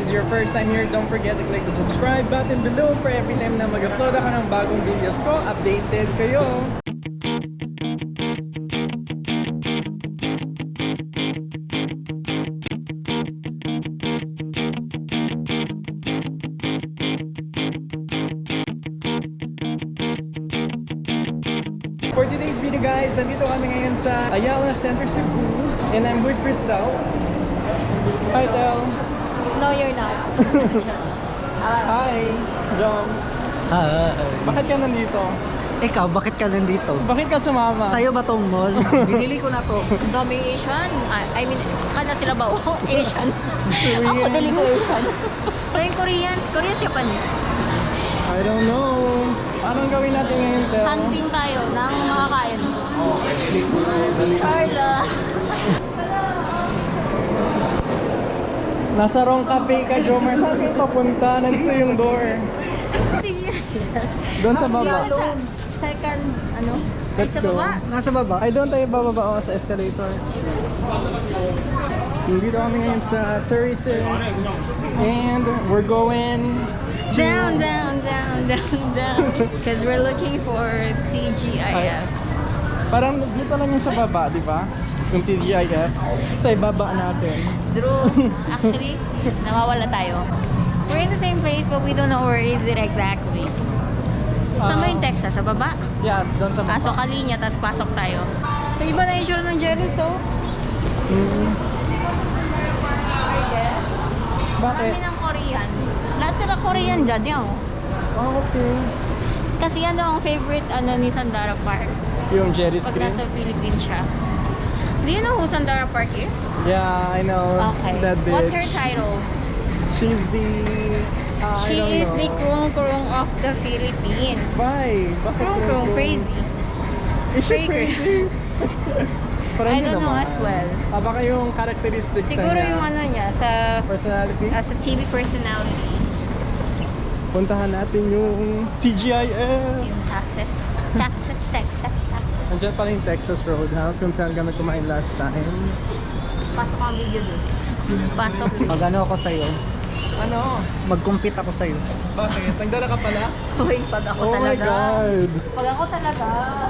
is your first time here, don't forget to click the subscribe button below for every time na mag-upload ako ng bagong videos ko, updated kayo. For today's video guys, nandito kami ngayon sa Ayala Center, Cebu, and I'm with Crystal. Hi Tel. No, you're not. Hi, Joms. Hi. Bakit ka nandito? Ikaw, bakit ka nandito? Bakit ka sumama? Sa'yo ba tong mall? Binili ko na to. Dami Asian. I mean, kana sila ba? Oh, Asian. Ako, dili ko Asian. Pero yung Koreans, Japanese. I don't know. Anong gawin natin ngayon, Tel? Hunting tayo ng makakain. Okay. Charla. Nasa wrong cafe ka, Jomar. Saan kayo papunta? Nandito yung door. Doon sa baba. Second, ano? Let's Sa go. baba? Nasa baba. Ay, doon tayo bababa sa escalator. Dito kami ngayon sa Teresa's. And we're going to... Down. Because we're looking for TGIF. Parang dito lang yung sa baba, di ba? Yung TGIF. Sa ibaba natin. True. Actually, nawawala tayo. We're in the same place but we don't know where is it exactly. Saan ba yung Texas? Sa baba? Yeah, doon sa baba. Pasok ka linya, tapos pasok tayo. Yung iba na yung sure ng Jerry, so... Bakit? Kami ng Korean. Lahat sila Korean dyan, yun. Oh, okay. Kasi yan daw ang favorite ni Sandara Park. Yung Jerry's Pag Green? nasa Philippines siya. Do you know who Sandara Park is? Yeah, I know. Okay. That bitch. What's her title? She's the... She I don't is know. the Krung of the Philippines. Why? Bakit Krung, crazy. Is she Crazy. crazy? Parang I hindi don't know naman. as well. Baka yung characteristics Siguro na niya. yung ano niya sa Personality. as a TV personality. Puntahan natin yung TGIF. Yung Texas. Andiyan pala yung Texas Roadhouse kung saan kami kumain last time. Pasok ang video dun. Pasok. Magano ako sa'yo? Ano? Mag-compete ako sa'yo. Bakit? Nagdala ka pala? Uy, pag ako Oh my talaga. God! Pag ako talaga.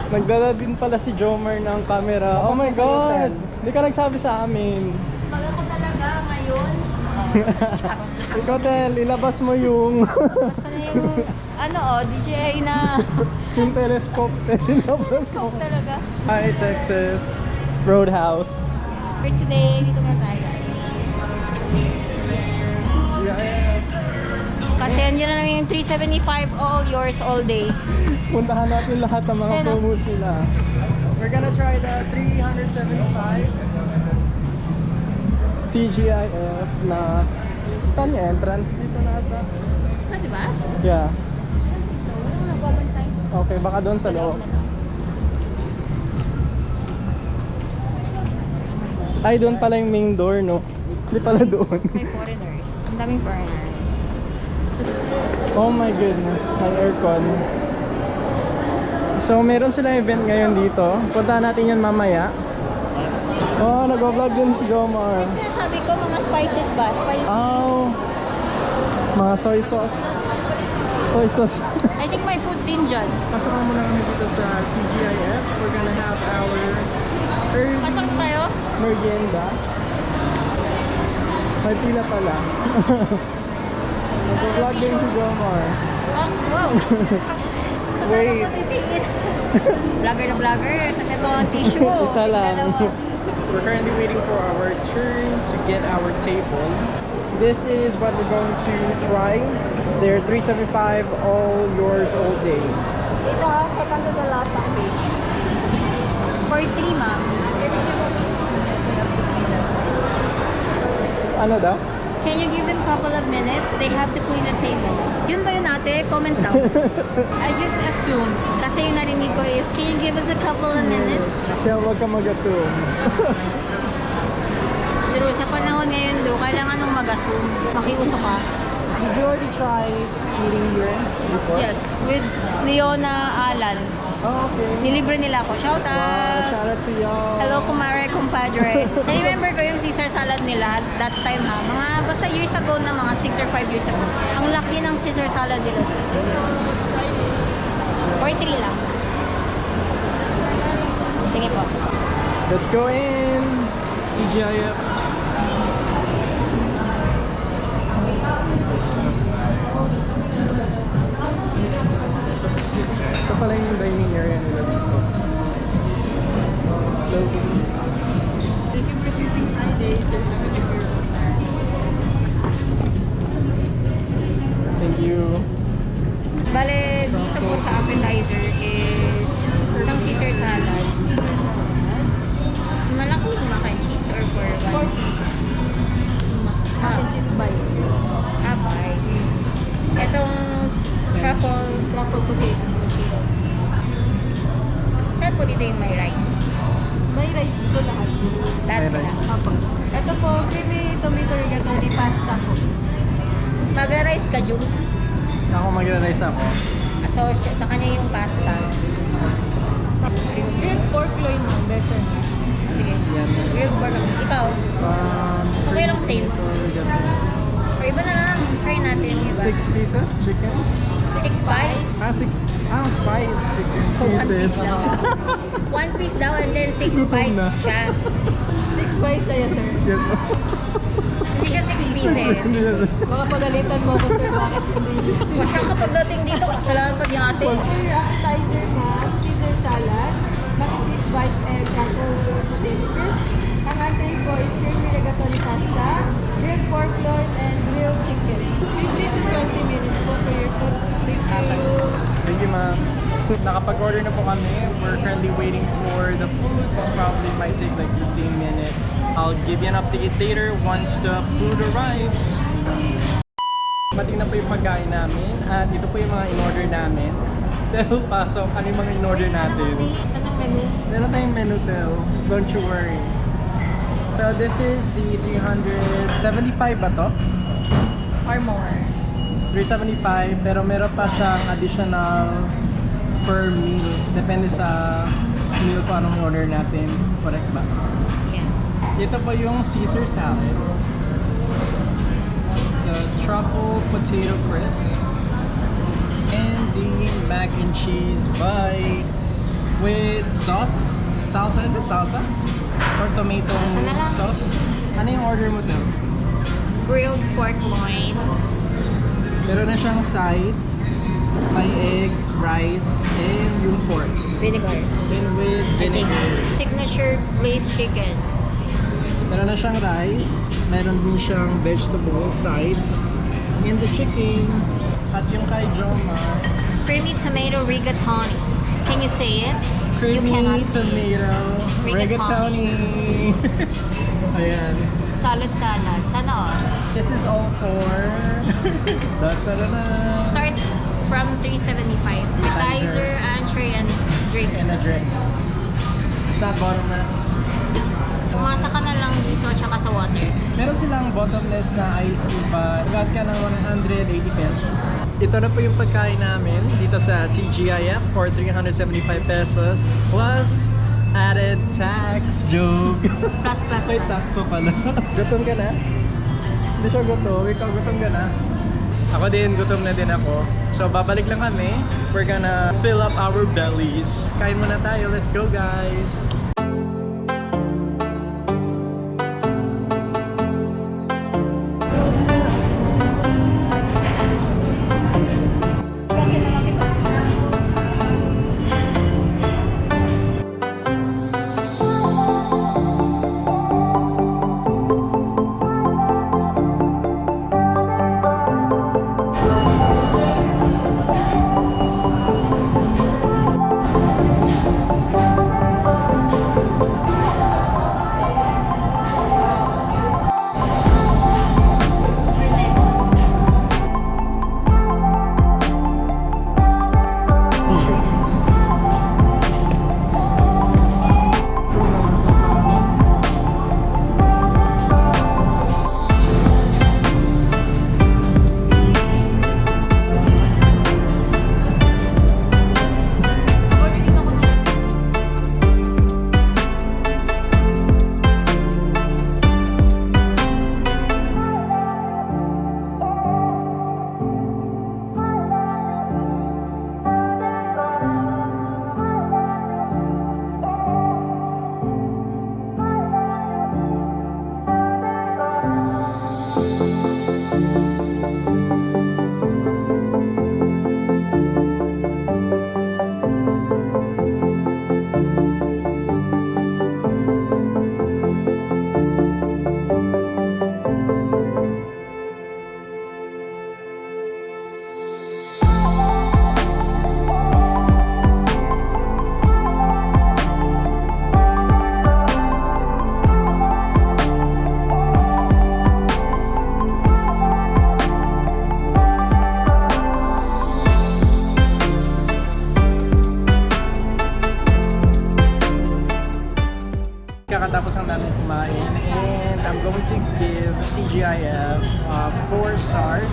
Nagdala din pala si Jomer ng camera. Oh my Tapos sa God! hotel. Hindi ka nagsabi sa amin. Pag ako talaga ngayon. Ikaw, Tel, ilabas mo yung Mas ko na yung DJI na. yung telescope. Tel, ilabas mo. Scope talaga. Hi, Texas Roadhouse. For today, dito na tayo guys. Yes. Kasi andyan na namin yung 375 all yours all day. Puntahan natin lahat ng mga Ayun, promos nila. We're gonna try the 375 TGIF na saan yung entrance dito na ata? Ah, di ba? Yeah. Wala mo nagbabantay. Okay, baka doon sa loob. Ay, doon pala yung main door, no? Hindi pala doon. May foreigners. Ang daming foreigners. Oh my goodness, may aircon. So, meron silang event ngayon dito. Puntahan natin yan mamaya. Oh, nag-vlog din si Jomar. Kasi sinasabi ko, mga spices ba? Spicy. Oh, mga soy sauce. Soy sauce. I think may food din dyan. Pasok na muna kami dito sa TGIF. We're gonna have our early Pasok tayo? merienda. May pila pala. Nag-vlog din si Jomar. Oh, wow. Wait. Saan ako titingin? Vlogger na vlogger. Kasi ito ang tissue. Isa lang. Dalawa. We're currently waiting for our turn to get our table. This is what we're going to try. They're 375 all yours all day. Ito ha, second to the last ang page. For 3 ma'am. Ano daw? Can you give them a couple of minutes? They have to clean the table. Yun ba yun ate? Comment down. I just assume. Kasi yung narinig ko is, can you give us a couple of minutes? Kaya huwag ka mag-assume. Pero sa panahon ngayon, Drew, kailangan nung mag-assume. Makiuso ka. Did you already try eating here before? Yes, with Leona Alan. Oh, okay. Nilibre nila ako. Shout Wow, out! shout out to y'all. Hello, kumare, kumpadre. I-remember ko yung Caesar salad nila that time ha. Mga basta years ago na, mga 6 or 5 years ago. Ang laki ng Caesar salad nila. 43 lang. Sige po. Let's go in. TGIF. Ito pala yung dining area nila dito. Thank you. Bale, dito po sa appetizer is isang Caesar salad. Malaki yung mac and cheese or for one? 4 pieces. Mac and cheese bites. Ah, bites. Itong truffle potato. Saan po dito yung may rice? May rice po lahat. Lahat May sila. rice. Opo. Ito po, creamy tomato rigatoni pasta po. Magra-rice ka, Juice. Ako mag-rice ako. So, sa kanya yung pasta. Grilled pork loin mo, beser. Sige. Yan. Grilled pork. Ikaw, okay lang same. Or iba na lang. Try natin yung iba. 6 pieces chicken. 6 spice. 6 spice chicken So, 1 pieces. piece daw. 1 piece daw and then 6 Gutom spice na. siya. 6 spice kaya, sir. Yes. Hindi siya 6 pieces. Mga pagalitan mo ko, sir, bakit hindi? Masya kapag dating dito, kasalanan pa ni ate. Your appetizer na Caesar salad, mac and cheese bites, and truffle potato crisp. Ang entree po is creamy rigatoni pasta, grilled pork loin, and grilled chicken. 15 to 20 minutes po for your food. Thank you. Thank you, ma'am. Nakapag-order na po kami. We're currently waiting for the food. Probably might take like 15 minutes. I'll give you an update later once the food arrives. Mating na po yung pagkain namin at ito po yung mga in-order namin. Tel, pasok. Ano yung mga in-order natin? Anong menu? Meron tayong menu, Tel. Don't you worry. So this is the 375 ba to? Or more? 375 pero meron pa siyang additional per meal. Depende sa meal kung anong order natin. Correct ba? Yes. Ito po yung Caesar salad. The truffle potato crisp. And the mac and cheese bites with sauce. Salsa? Is it salsa? Or tomato Salsa na lang. sauce? Ano yung order mo daw? Grilled pork loin. Meron na siyang sides. May egg, rice, and yung pork. Vinegar. Then with I think vinegar. signature glazed chicken. Meron na siyang rice. Meron din siyang vegetable sides. And the chicken. At yung kay Joma. Creamy tomato rigatoni. Can you say it? You Creamy cannot say it. tomato Rigatoni. rigatoni. Ayan. Salad salad. Sana all. This is all for... Da-da-da-da. Starts from 375. Appetizer, entree, and drinks. And the drinks. It's not bottomless. Pumasa ka na lang dito tsaka sa water. Meron silang bottomless na iced tea pa. Got ka ng 180 pesos. Ito na po yung pagkain namin dito sa TGIF for 375 pesos plus added tax. Joke. Plus, plus, May plus. tax mo pala. Gutom ka na? Hindi siya gutom. Ikaw gutom ka na? Ako din, gutom na din ako. So babalik lang kami. We're gonna fill up our bellies. Kain muna tayo. Let's go, guys!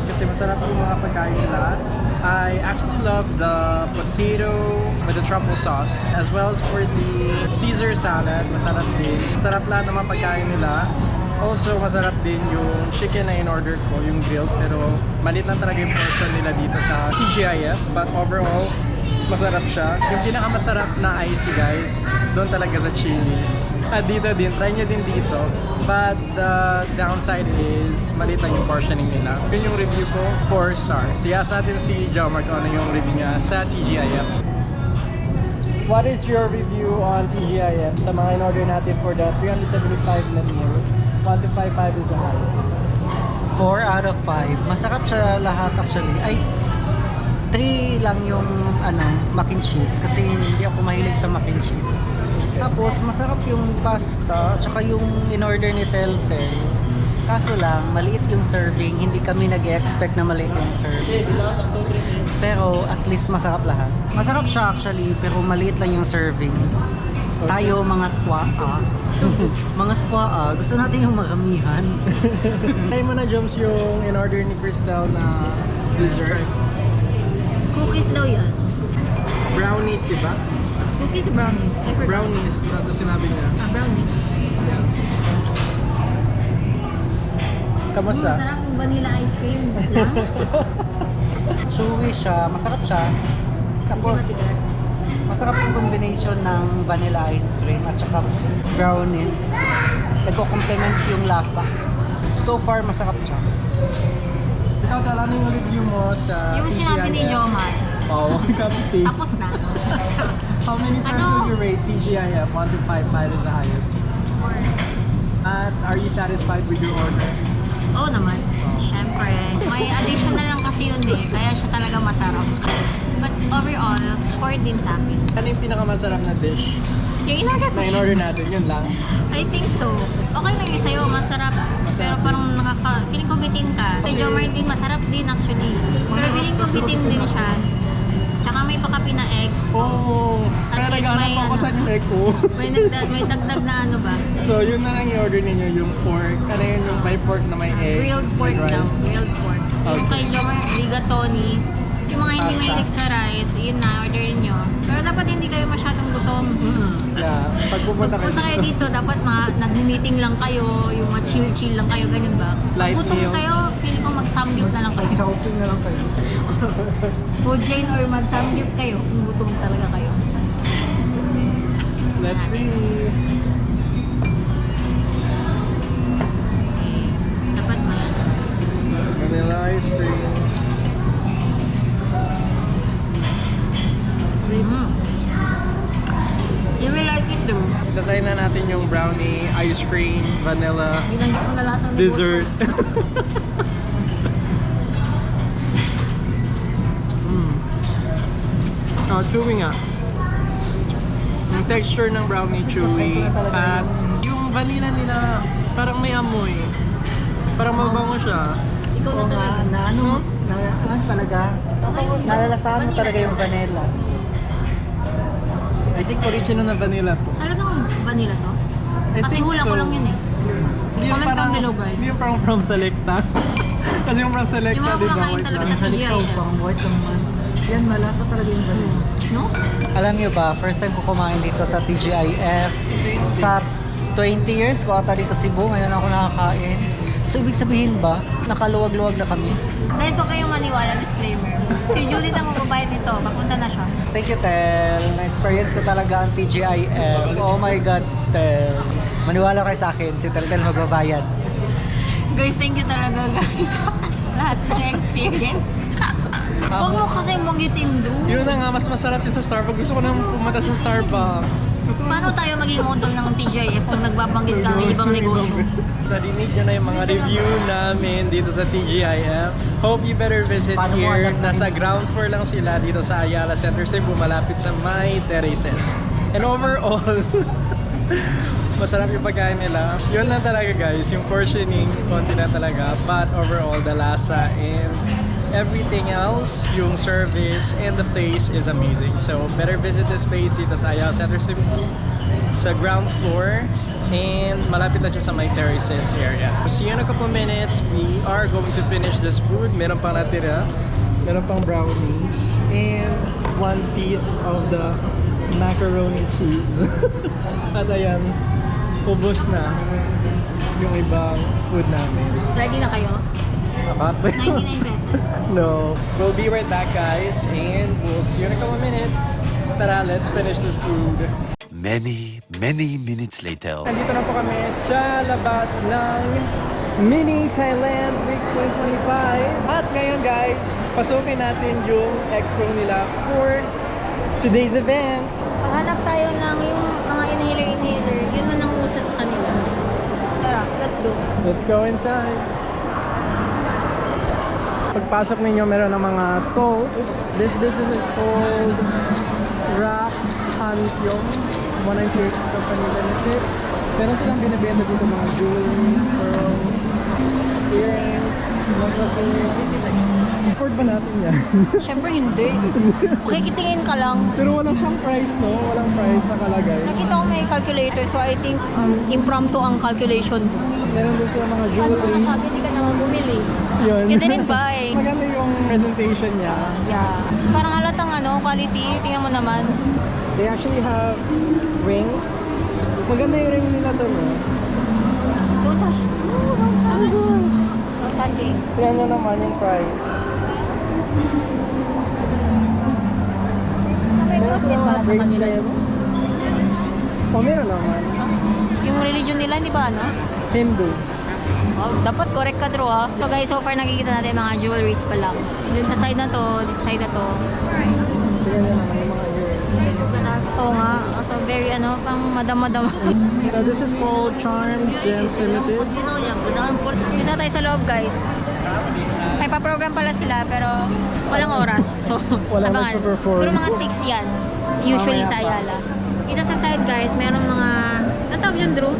kasi masarap yung mga pagkain nila. I actually love the potato with the truffle sauce as well as for the Caesar salad. Masarap din. Masarap lahat ng mga pagkain nila. Also, masarap din yung chicken na in-order ko, yung grilled. Pero maliit lang talaga yung portion nila dito sa TGIF. But overall, masarap siya. Yung pinakamasarap na icy guys, doon talaga sa Chili's. At dito din, try nyo din dito. But the downside is, maliit lang yung portioning nila. Yun yung review ko, 4 stars. Siyas natin si Jomar kung ano yung review niya sa TGIF. What is your review on TGIF sa mga in-order natin for the 375 na meal? 1 to 5 is the highest. 4 out of 5. Masarap siya lahat actually. Ay, 3 lang yung mac and cheese kasi hindi ako mahilig sa mac and cheese. Tapos masarap yung pasta tsaka yung in-order ni Teltel. Kaso lang, maliit yung serving. Hindi kami nag-expect na maliit yung serving. Pero at least masarap lahat. Masarap siya actually, pero maliit lang yung serving. Tayo mga squaa. Mga squaa, gusto natin yung maramihan. Try mo na, Joms, yung in-order ni Crystal na dessert. Cookies daw yan. Brownies, di ba? Cookies, brownies. I forgot. Brownies, ito sinabi niya. Brownies. Kamusta? Masarap yung vanilla ice cream lang. Chewy siya, masarap siya. Tapos, masarap yung combination ng vanilla ice cream at saka brownies. Nagko-complement yung lasa. So far, masarap siya. Ikaw, Tal, ano yung review mo sa Yung sinabi ni TGIF? Jomar. Oh, copy paste. Tapos na. How many stars Ano? would you rate TGIF? 1 to 5, 5 is the highest. At are you satisfied with your order? Oo naman. Siyempre. May additional lang kasi yun eh. Kaya siya talaga masarap. But overall, 4 din sa akin. Ano yung pinakamasarap na dish Yung in-order ko na siya. in-order natin? Yun lang. I think so. Okay lang yung sa'yo, masarap. Pero parang feeling ko bitin ka. Kay Jomar din, masarap din actually. Pero feeling ko bitin din siya. Tsaka may pakapi na egg. So, Oh, at kaya least nag-anak may ako ano. sa egg ko. may dagdag na ano ba? So, yun na lang i-order ninyo, yung pork. Ano yun, yung by pork na may egg. Grilled pork with daw. rice. Grilled pork. Yung kay Jomar, rigatoni. Yung mga hindi Pasta. mahilig sa rice, yun na, order nyo. Pero dapat hindi kayo masyadong gutom. Yeah, pag pupunta kayo Punta kayo dito, dapat nag-meeting lang kayo, yung chill-chill lang kayo, ganyan ba? Light Pag gutom meals. kayo, feel ko mag-samgyup na lang kayo. Sa cooking na lang kayo. Food chain or mag-samgyup kayo kung gutom talaga kayo. Let's see. Okay. Dapat may Vanilla ice cream. Sweet. You will like it though. Tatry na natin yung brownie, ice cream, vanilla, Binanggit mo na lahat ng dessert. Oh, chewy nga. Yung texture ng brownie chewy. At yung vanilla nila, parang may amoy. Parang mabango siya. Ikaw na talaga. Talaga. Nalalasahan mo talaga yung vanilla. I think original na vanilla to. Talagang vanilla to? I Kasi think hula ko so. lang yun eh. Hindi yung Comment parang, down below, guys. hindi yung parang from Selecta. Kasi yung from Selecta, Yung mga di ba? kumakain white talaga lang. sa TGIF. Parang white lang man. Yan, malasa talaga yung vanilla. No? Alam niyo ba, first time ko kumain dito sa TGIF. Sa 20 years ko ata dito Cebu, ngayon ako nakakain. So ibig sabihin ba, nakaluwag-luwag na kami? Guys, huwag kayong maniwala, disclaimer. Si Judith ang magbabayad nito, papunta na siya. Thank you, Tel. Na-experience ko talaga ang TGIF. Oh my God, Tel. Maniwala kayo sa akin, si Tel magbabayad. Guys, thank you talaga guys. Lahat ng experience. Huwag mo kasi magitin doon. Yun na nga, mas masarap yun sa Starbucks. Gusto ko nang pumunta sa Starbucks. Gusto ko Paano tayo maging model ng TGIF kung nagbabanggit ka ng ibang negosyo? Narinig nyo na yung mga review namin dito sa TGIF. Hope you better visit Paano mo here. alam na Nasa rin? ground floor lang sila dito sa Ayala Center Cebu, malapit sa May Tereses. And overall, masarap yung pagkain nila. Yun lang talaga guys, yung portioning, konti lang talaga. But overall, the lasa and everything else, yung service and the place is amazing. So better visit this place dito sa Ayala Center Cebu. Sa ground floor, And malapit na siya sa my terraces area. See you in a couple minutes. We are going to finish this food. Meron pang natira. Meron pang brownies. And one piece of the macaroni cheese. At ayan, ubos na yung ibang food namin. Ready na kayo? 99 pesos. No. We'll be right back, guys. And we'll see you in a couple minutes. Tara, let's finish this food. Many minutes later. Nandito na po kami sa labas ng Mini Thailand Week 2025. At ngayon guys, pasukin natin yung expo nila for today's event. Paghanap tayo ng yung mga inhaler. Yun man ang uso sa kanila. Tara, let's go. Let's go inside. Pagpasok ninyo, meron ng mga stalls. This business is called Rap Hanpyeong 198 Company Limited. Meron silang binibenta dito mga jewelries, pearls, earrings, necklaces. Afford ba natin yan? Siyempre hindi. Okay, kitingin ka lang. Pero walang siyang price, no? Walang price nakalagay. Nakita ko may calculator, so I think impromptu ang calculation. Meron din sila mga Paano jewelries. masabi hindi ka naman bumili? Yun. Yun din ba eh. Maganda yung presentation niya. Yeah. Parang halatang quality. Tingnan mo naman. They actually have rings. Maganda yung ring nila doon, no? Don't touch. No, don't touch. Don't touch it. Tingnan nyo naman yung price. May Meron bracelet silang pala mga sa kanila. bracelet. Oh, meron naman. Yung religion nila, di ba Hindu. Oh, dapat correct ka, Drew, ha? So guys, so far nakikita natin mga jewelries pa lang. Dun sa side na to, dito sa side na to. Tingnan nyo naman yung mga earrings. Oo nga. So very pang madam-madam. So this is called Charms Gems Limited. Dito tayo sa loob, guys. May pa-program pala sila, pero walang oras. So, Walang abangan. nagpa-perform. Siguro mga 6 yan. Usually Mamaya sa pa. Ayala. Dito sa side, guys, meron mga, natawag yun, Drew?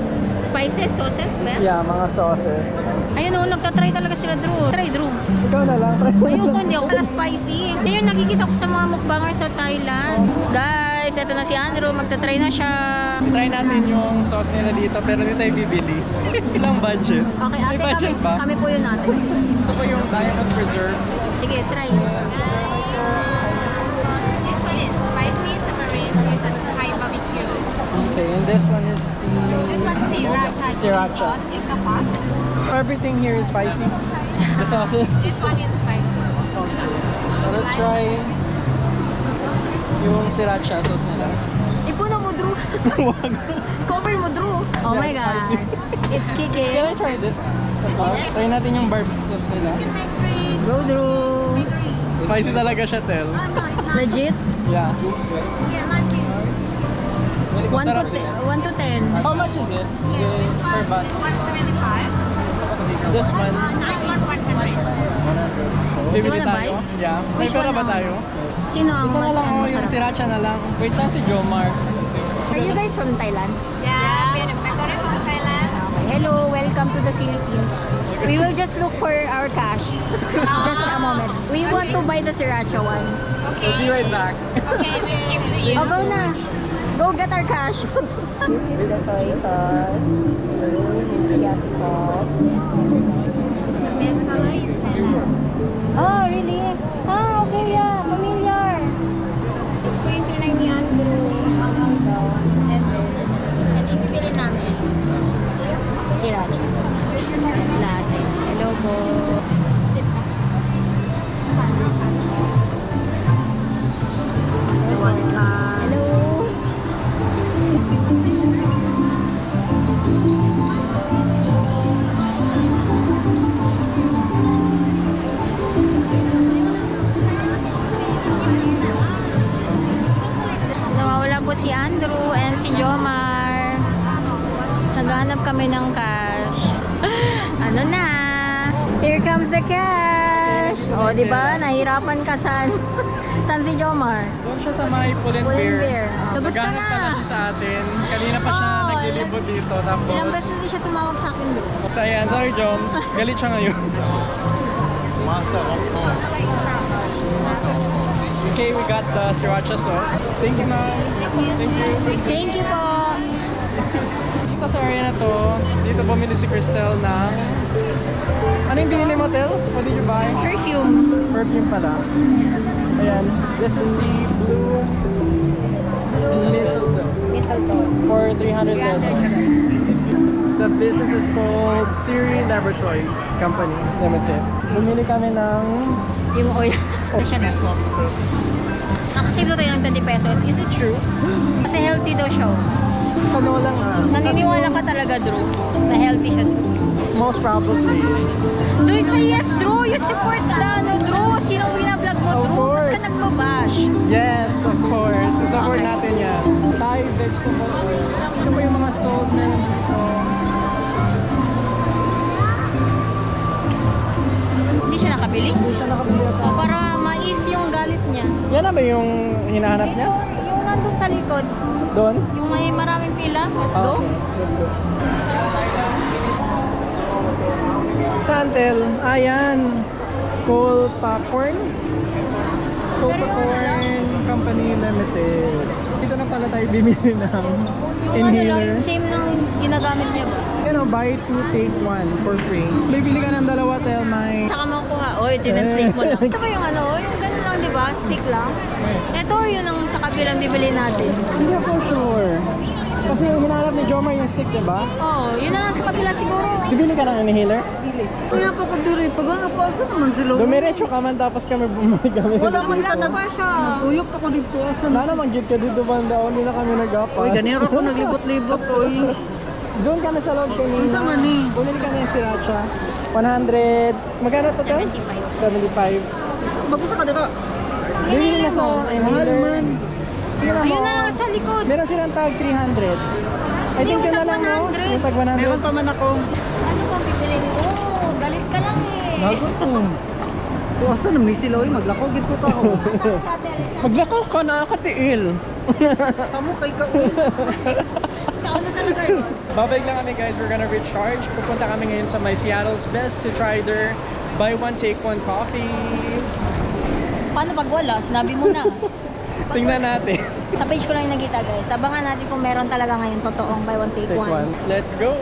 Spices, sauces ba? yan? Yeah, mga sauces. Ayun o, nagtatry talaga sila, Drew. Try, Drew. Ikaw na lang. Ayoko, hindi ako pala spicy. Ayun, nakikita ko sa mga mukbangers sa Thailand. Guys, eto na si Andrew. Magtatry na siya. Try natin yung sauce nila dito pero hindi tayo bibili. Ilang budget? Okay, May ate, budget ba? kami po yun natin. Ito po yung Diamond Preserve. Sige, try. This one is spicy tamarind. It's a Thai barbecue. Okay, and this one is This one sriracha. chili Sriracha. sauce in the pot. Everything here is spicy. The sauces. This one is spicy. So let's try yung sriracha sauce nila. Ipuno mo, Drew. Cover mo, Drew. Oh Yeah, my it's God. spicy. It's Can kicking. I try this as well? Try natin yung barbecue sauce nila. Go, Drew. Spicy talaga siya, Tel. Legit? Yeah. Yeah, not juice. 1 to 10. How much is it? Per baht. 175. This one. This one 100. Bibili wanna tayo? buy? Yeah. May Which pera one ba ang- tayo? Sino ang Ito na mas lang, oh, yung masarap? sriracha na lang. Wait, saan si Jomar? Are you guys from Thailand? Yeah, we're going from Thailand. Hello, welcome to the Philippines. We will just look for our cash. Just a moment. We want to buy the sriracha one. We'll be right back. Okay, we'll give to you. Oh, go na. Go get our cash. This is the soy sauce. Teriyaki sauce. Best seller in Thailand. Oh, really? Ah, okay, yeah. Familiar. It's going to ni Andrew. Ang daw. And then ibibili namin. Sriracha. Since lahat. Hello po. Hello. Nawawala po si Andrew and si Jomar. Naghahanap kami ng cash. Ano na? Here comes the cash. O, di ba? Nahirapan ka saan? Saan si Jomar? Doon siya sa may Pull&Bear. Pull&Bear. Lagot ka Naghanap na. pala siya sa atin. Kanina pa siya Oh, naglilibot dito. Ilang Tapos, beses hindi siya tumawag sa akin doon. so ayan, sorry Joms. Galit siya ngayon. Okay, we got the sriracha sauce. Thank you, ma'am. Thank you. Thank you po. pumunta sa area na to, dito bumili si Cristel ng... Ano yung binili mo, Tel? What did you buy? Perfume. Perfume pala. Ayan. This is the blue mistletoe for 300 pesos. The business is called Siri Laboratories Company Limited. Bumili kami ng... Yung oil. Siya na. Nakasave daw tayo ng 20 pesos. Is it true? Kasi healthy daw siya. Ano lang Naniniwala ka talaga, Drew, na healthy siya. Most probably. Drew, say yes, Drew. You support na, ano, Drew. Sino wina-vlog mo, Of Drew? course. Ba't ka nagbabash? Yes, of course. Support Okay. natin yan. Thai vegetable oil. Ito pa yung mga stalls meron dito. Hindi siya nakabili? Hindi siya nakabili ata. O para mais yung galit niya. Yan na ba yung hinahanap niya? Yung nandun sa likod. Doon? Yung may maraming pila. Let's go. Okay, let's go. Saan, Tel? Ayan. Cole Popcorn. Cole Popcorn Company Limited. Dito na pala tayo bimili ng Yung ano lang, inhaler. yung same ng ginagamit niya. You know, buy 2, take 1 for free. Bibili ka ng dalawa, Tel, may... Saka makuha. Oy, tinanslate mo lang. Ito ba yung ano? Yung ganun lang, di ba? Stick lang. Ito, yun ang sa kabilang bibili natin. Hindi ako sure. Kasi yung hinahanap ni Jomar yung stick, diba? Oh, yun na lang sa kabila siguro. Bibili ka ng inhaler? Kaya pa ko diri, pag ano pa, saan naman sila? Dumiretso ka man tapos kami bumili kami. Wala man ka Nag pa siya. Tuyok pa ko dito, asan? Wala naman gid ka dito banda, hindi na kami nag-apas. Uy, ganero ko naglibot-libot, uy. Doon kami sa loob kanina. Isa man eh. Bumili kami ng sriracha. 100... Magkano to? 75. 75. Mabusa ka dito. Bili na sa Mahal inhaler. man. Tingnan mo. Ayun na lang sa likod. Meron silang tag 300. I think Yung yun na tag lang mo. 100. Yung tag 100. Meron pa man ako. Ano pang bibili nito? Oh, galit ka lang eh. Nagutom. Tuwasan naman ni sila, uy. Maglakaw, gito ka ako. Maglakaw ka na, katiil. Samo kay ka, uy. Ano talaga yun? Babalik lang kami guys, we're gonna recharge. Pupunta kami ngayon sa my Seattle's Best to try their buy one take one coffee. Paano pag wala? Sinabi mo na. Tingnan natin. Sa page ko lang yung nakita guys. Abangan natin kung meron talaga ngayon totoong buy one take Take one. one. Let's go!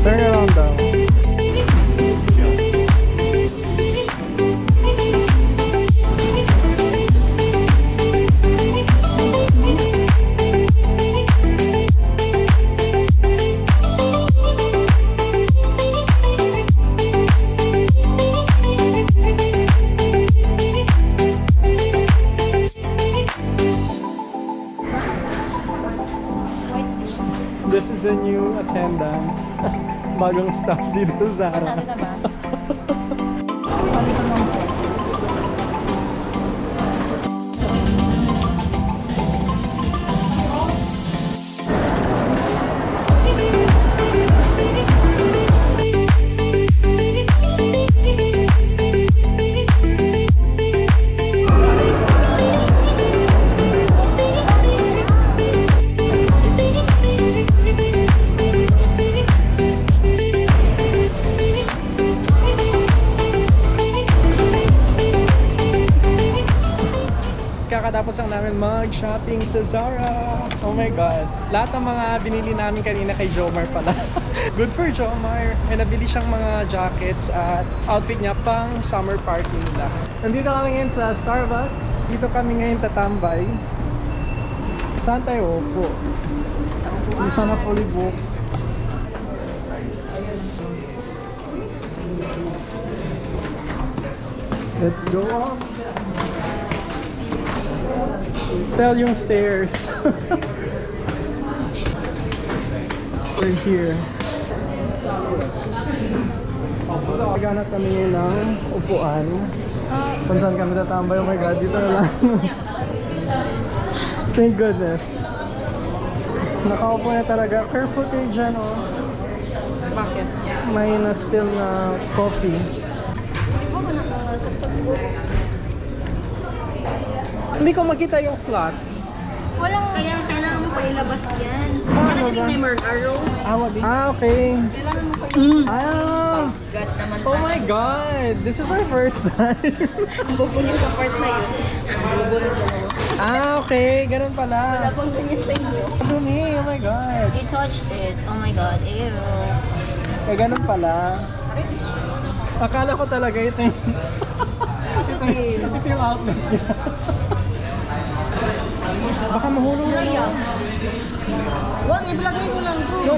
Turn around daw. This is the new attendant. Bagong staff dito sa Zara. Sabi ka ba? Kakatapos lang namin mag-shopping sa Zara. Oh my God. Lahat ng mga binili namin kanina kay Jomar pala. Good for Jomar. May nabili siyang mga jackets at outfit niya pang summer party nila. Nandito kami ngayon sa Starbucks. Dito kami ngayon tatambay. Saan tayo upo? Hindi sana fully book. Let's go up. Tell yung stairs. We're here. Maghanap kami ng upuan. Kung saan kami tatambay. Oh my God, dito na lang. Thank goodness. Nakaupo na talaga. Careful kayo dyan, oh. Bakit? May na-spill na coffee. Di ba mo nakasaksak siguro? Hindi ko makita yung slot. Walang... Kaya kailangan mo pa ilabas yan. Paano Kailangan ba? din na yung arrow. Okay. Kailangan mo pa Ah! God naman Oh my God! This is our first time. Ang bubunin sa part na yun. Okay. Ganun pala. Wala pang ganyan sa inyo. Dumi. Oh my God. You touched it. Oh my God. Ew. Ganun pala. Akala ko talaga ito yung... ito yung outlet niya. Baka mahulog na yun. Wag, iblagay mo lang doon. No,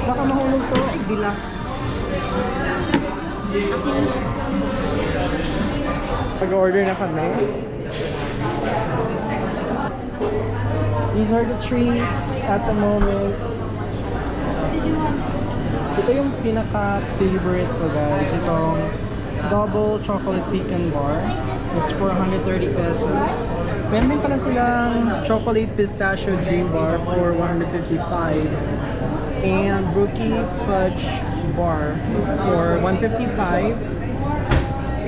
baka mahulog to. Ay, bila. Mag-order na kami. These are the treats at the moment. Ito yung pinaka-favorite ko guys. Itong double chocolate pecan bar. It's 430 pesos. Meron din pala silang chocolate pistachio dream bar for 155. And brookie fudge bar for 155.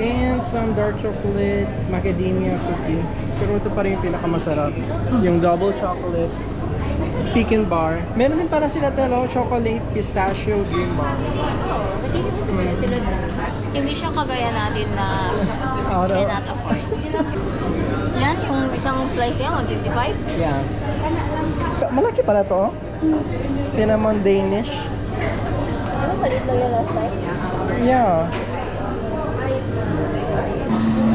And some dark chocolate macadamia cookie. Pero ito pa rin yung pinakamasarap. Yung double chocolate pecan bar. Meron din para sila talo chocolate pistachio dream bar. Oh, nagiging sumaya sila doon. Hindi siya kagaya natin na cannot afford. Yan, yung isang slice yan, 155. Yeah. Malaki pala to. Cinnamon Danish. Ano, palit lang yung last time? Yeah.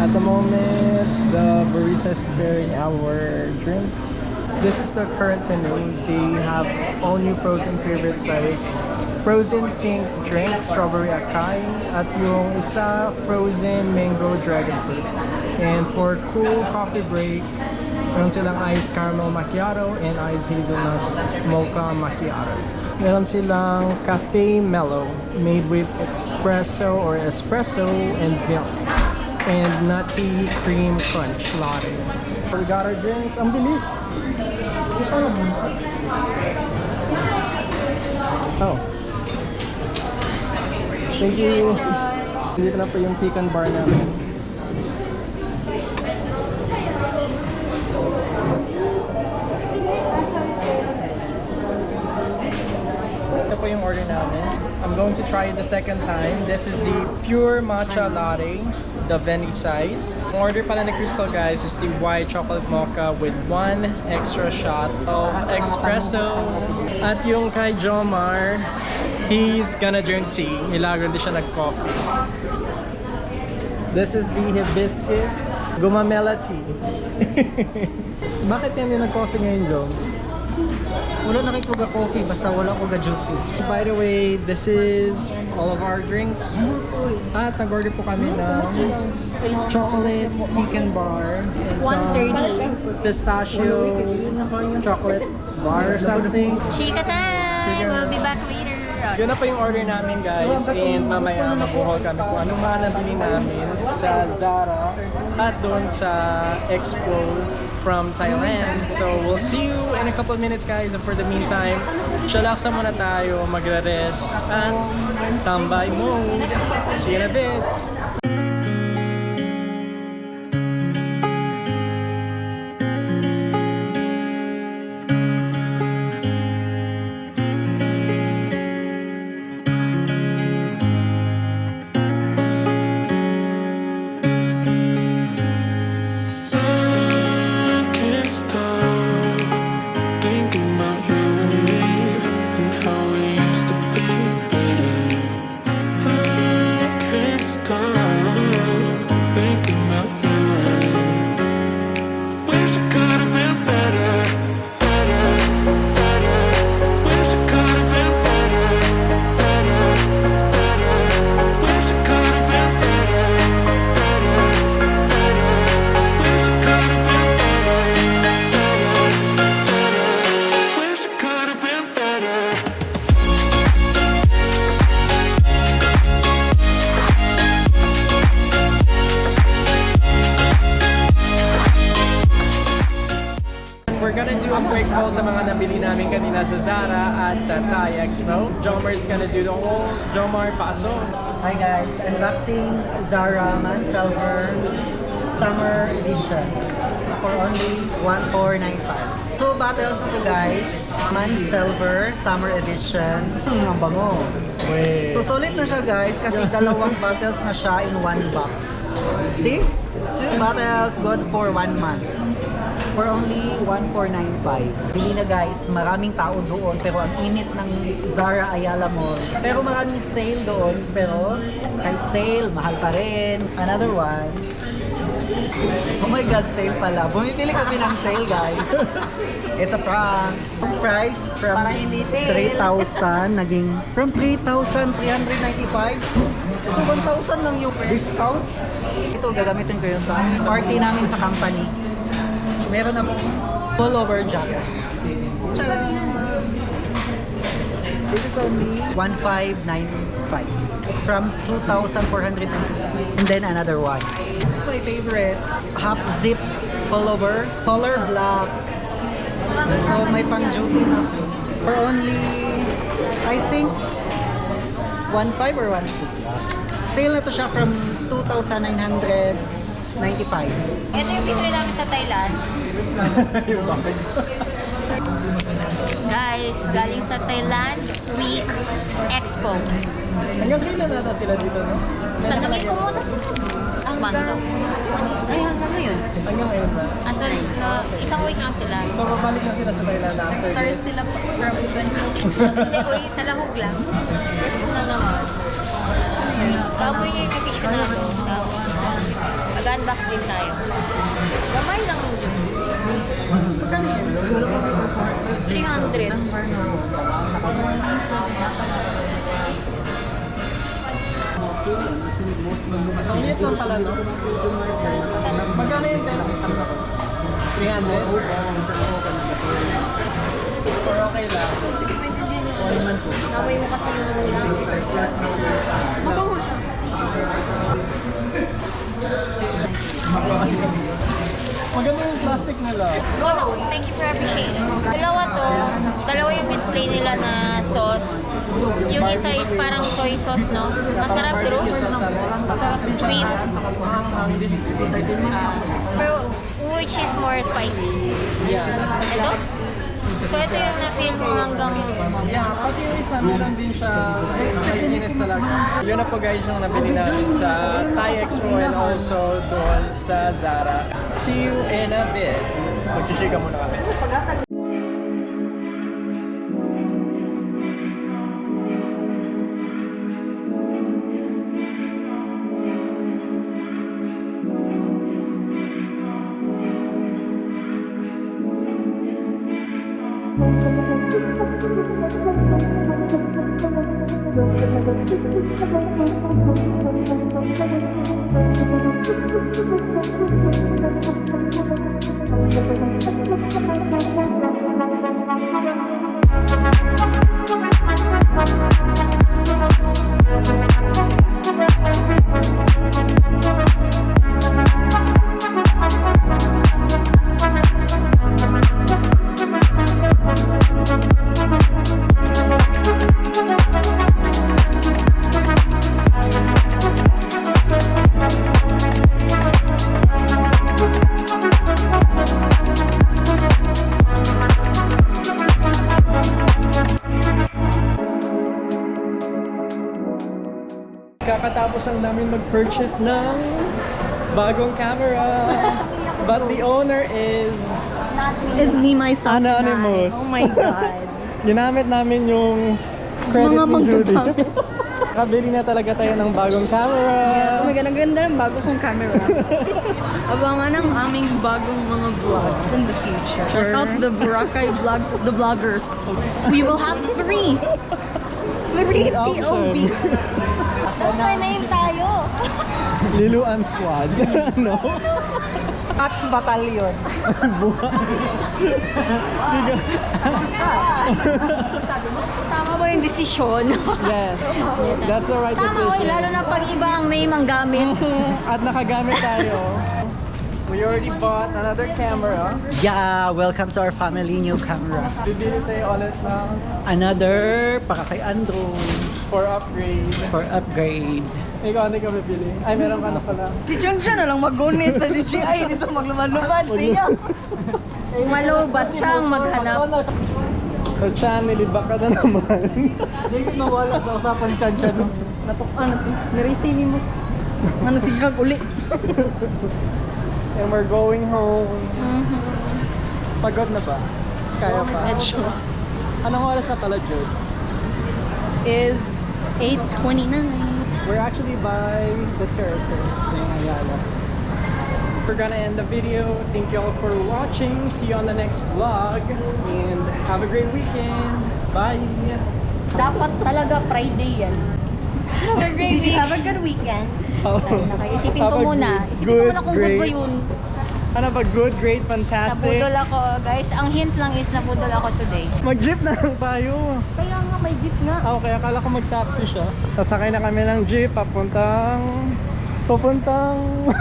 At the moment, the barista is preparing our drinks. This is the current menu. They have all new frozen favorites like frozen pink drink, strawberry acai, at yung isa frozen mango dragon fruit. And for cool coffee break, meron silang iced caramel macchiato and iced hazelnut mocha macchiato. Meron silang cafe mellow made with espresso and milk. And nutty cream crunch latte. We got our drinks. Ang bilis! Oh. Thank you. Dito na po yung pecan bar namin. Ito po yung order namin. I'm going to try it the second time. This is the pure matcha latte, the Veni size. Ang order pala ni Crystal guys is the white chocolate mocha with 1 extra shot of espresso. At yung kay Jomar, he's gonna drink tea. Milagro di siya nag-coffee. This is the hibiscus gumamela tea. Bakit yan din nag-coffee ngayon, Jones? Wala na kayo ga coffee, basta wala ko ga juke. By the way, this is all of our drinks. At nag-order po kami ng chocolate pecan bar and some pistachio chocolate bar or something. Chika time! We'll be back later. Yun na po yung order namin guys, and mamaya mabuhol kami kung ano man nabili namin sa Zara at doon sa Expo from Thailand. So we'll see you in a couple of minutes guys, and for the meantime, chillaxa muna tayo, magre-rest at tambay mode. See you in a bit! Can't stop thinking about you and me and how we used to be better. I can't stop. nabili namin kanina sa Zara at sa Thai Expo. Jomar is gonna do the whole. Jomar, paso. Hi guys, unboxing Zara Man Silver Summer Edition for only 1495. Two bottles na to guys. Man Silver Summer Edition. Ang bango. Wait. So solid na siya guys kasi dalawang bottles na siya in one box. See? Two bottles good for 1 month. For only 1495. Bili na guys, maraming tao doon pero ang init ng Zara Ayala Mall. Pero maraming sale doon pero kahit sale, mahal pa rin. Another one. Oh my God, sale pala. Bumibili kami ng sale guys. It's a prank. Ang price from 3,000 naging from 3,395. So 1,000 lang yung discount. Ito gagamitin ko yun sa party namin sa company. Meron akong pullover jacket. Tcharam! This is only 1,595 from 2,400. And then another one. This is my favorite. Half zip pullover. Color black. So may pang duty na. For only, I think, 1,500 or 1,600. Sale na to siya from 2,995. Ito yung pinili namin sa Thailand. Yung bakit? Guys, galing sa Thailand Week Expo. Hanggang kailan nata sila dito, no? Tanungin ko muna sila. Hanggang ngayon. Hanggang ngayon ba? Isang week lang sila. So, babalik na sila sa Thailand after Start this. sila from 26. Hindi, uy, sa lahog lang. Yun na naman. Baboy niya yung episyon natin. So, mag-unbox din tayo. Gamay lang yun. Magkano yun? 300. Ang liit lang pala, no? Magkano yung 10? 300? Or okay lang? Pwede din yun. Namoy mo kasi yung muna. Mabango siya. Maganda yung plastic nila. Oh, thank you for appreciating. Dalawa yung display nila na sauce. Yung isa is parang soy sauce, no? Masarap, bro. Masarap din siya. Sweet. Ang dilis sweet. Pero which is more spicy? Yeah. Ito? So ito yung na-feel mo hanggang... Yeah, pati yung isa, meron din siya spiciness talaga. Yun na po guys yung nabili namin sa Thai Expo and also doon sa Zara. See you in a bit. Mag-shake muna kami. Kakatapos lang namin mag-purchase ng bagong camera. But the owner is It's me, myself, anonymous. Oh my God. Ginamit namin yung credit Mga ni Judy. magkakamera. Kabili na talaga tayo ng bagong camera. Oh my God, ang ganda ng bago kong camera. Abangan ang aming bagong mga vlogs in the future. Check out the Boracay vlogs of the vloggers. We will have 3 POVs. May name tayo. Liluan Squad. No? Pats Battalion. Tama ba yung desisyon? Yes. That's the right Tama, oy, decision. lalo na pag iba ang name ang gamit. At nakagamit tayo. We already bought another camera. Yeah, welcome to our family new camera. Bibili tayo ulit ng Another para kay Andrew for upgrade. for upgrade. Ikaw, hindi ka bibili. Ay, meron ka na pala. Si Chuncha na lang mag-gunit sa DJI dito maglumad-lumad siya. Malubat siyang maghanap. So, Chan, nilibak ka na naman. Hindi ko mawala sa usapan siya no. Ano to? Nirisini mo. Ano sigag uli. And we're going home. Pagod na ba? Kaya pa? Medyo. Anong oras na pala, Jude? Is 8:29. We're actually by the terraces in Ayala. We're gonna end the video. Thank you all for watching. See you on the next vlog. And have a great weekend. Bye! Dapat talaga Friday yan. Have a great week. Have a good weekend. Isipin Have ko a muna. good- Isipin ko muna kung good ba great- yun. Ano ba? Good, great, fantastic. Nabudol ako, guys. Ang hint lang is nabudol ako today. Mag-jeep na lang tayo. Kaya nga, may jeep nga. Okay, akala ko mag-taxi siya. Sasakay na kami ng jeep papuntang...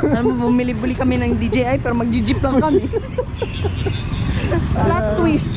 Alam mo, bumili-bili kami ng DJI pero mag-jeep lang kami. Plot twist.